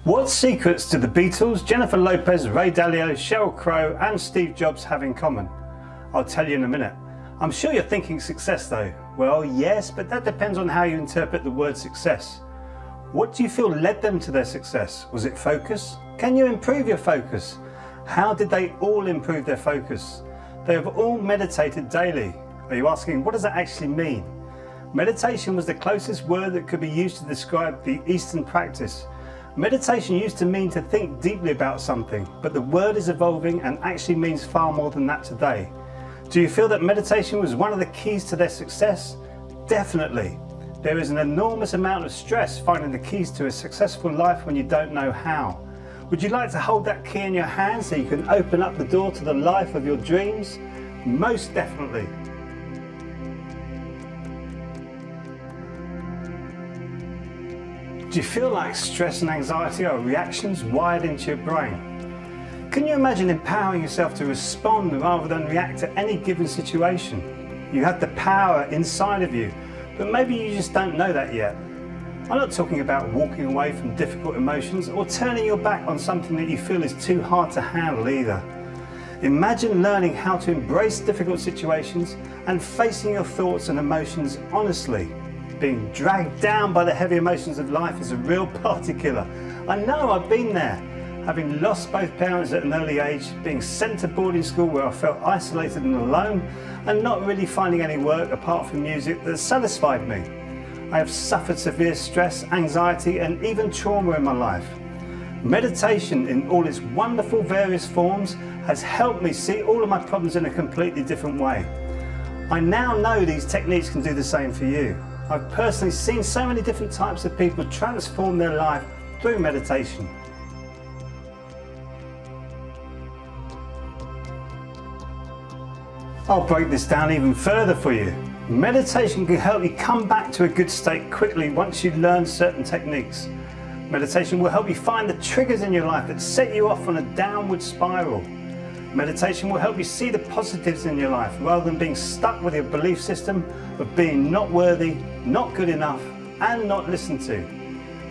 What secrets do the Beatles, Jennifer Lopez, Ray Dalio, Sheryl Crow and Steve Jobs have in common? I'll tell you in a minute. I'm sure you're thinking success though. Well, yes, but that depends on how you interpret the word success. What do you feel led them to their success? Was it focus? Can you improve your focus? How did they all improve their focus? They have all meditated daily. Are you asking, what does that actually mean? Meditation was the closest word that could be used to describe the Eastern practice. Meditation used to mean to think deeply about something, but the word is evolving and actually means far more than that today. Do you feel that meditation was one of the keys to their success? Definitely. There is an enormous amount of stress finding the keys to a successful life when you don't know how. Would you like to hold that key in your hand so you can open up the door to the life of your dreams? Most definitely. Do you feel like stress and anxiety are reactions wired into your brain? Can you imagine empowering yourself to respond rather than react to any given situation? You have the power inside of you, but maybe you just don't know that yet. I'm not talking about walking away from difficult emotions or turning your back on something that you feel is too hard to handle either. Imagine learning how to embrace difficult situations and facing your thoughts and emotions honestly. Being dragged down by the heavy emotions of life is a real party killer. I know, I've been there. Having lost both parents at an early age, being sent to boarding school where I felt isolated and alone, and not really finding any work apart from music that satisfied me. I have suffered severe stress, anxiety, and even trauma in my life. Meditation in all its wonderful various forms has helped me see all of my problems in a completely different way. I now know these techniques can do the same for you. I've personally seen so many different types of people transform their life through meditation. I'll break this down even further for you. Meditation can help you come back to a good state quickly once you learn certain techniques. Meditation will help you find the triggers in your life that set you off on a downward spiral. Meditation will help you see the positives in your life rather than being stuck with your belief system of being not worthy, not good enough, and not listened to.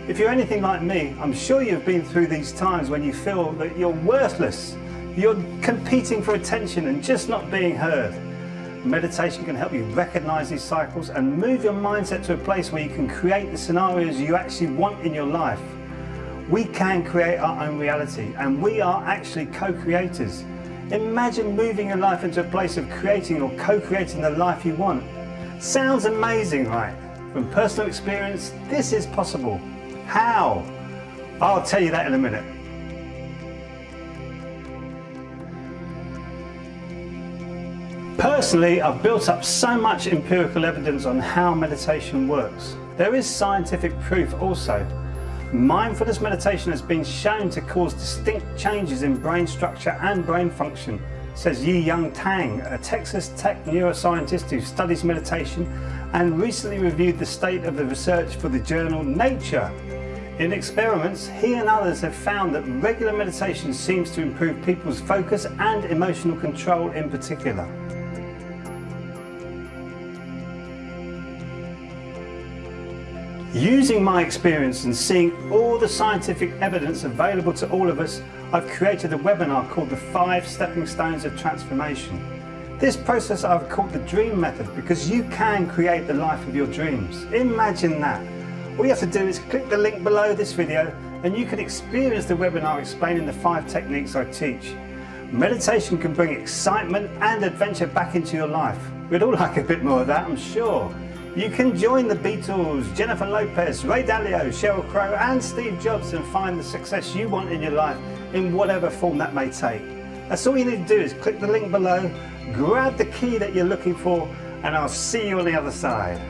If you're anything like me, I'm sure you've been through these times when you feel that you're worthless, you're competing for attention and just not being heard. Meditation can help you recognize these cycles and move your mindset to a place where you can create the scenarios you actually want in your life. We can create our own reality, and we are actually co-creators. Imagine moving your life into a place of creating or co-creating the life you want. Sounds amazing, right? From personal experience, this is possible. How? I'll tell you that in a minute. Personally, I've built up so much empirical evidence on how meditation works. There is scientific proof also. Mindfulness meditation has been shown to cause distinct changes in brain structure and brain function, says Yi-Young Tang, a Texas Tech neuroscientist who studies meditation and recently reviewed the state of the research for the journal Nature. In experiments, he and others have found that regular meditation seems to improve people's focus and emotional control in particular. Using my experience and seeing all the scientific evidence available to all of us, I've created a webinar called the 5 Stepping Stones of Transformation. This process I've called the Dream Method because you can create the life of your dreams. Imagine that. All you have to do is click the link below this video and you can experience the webinar explaining the 5 techniques I teach. Meditation can bring excitement and adventure back into your life. We'd all like a bit more of that, I'm sure. You can join the Beatles, Jennifer Lopez, Ray Dalio, Sheryl Crow and Steve Jobs and find the success you want in your life in whatever form that may take. That's all you need to do is click the link below, grab the key that you're looking for, and I'll see you on the other side.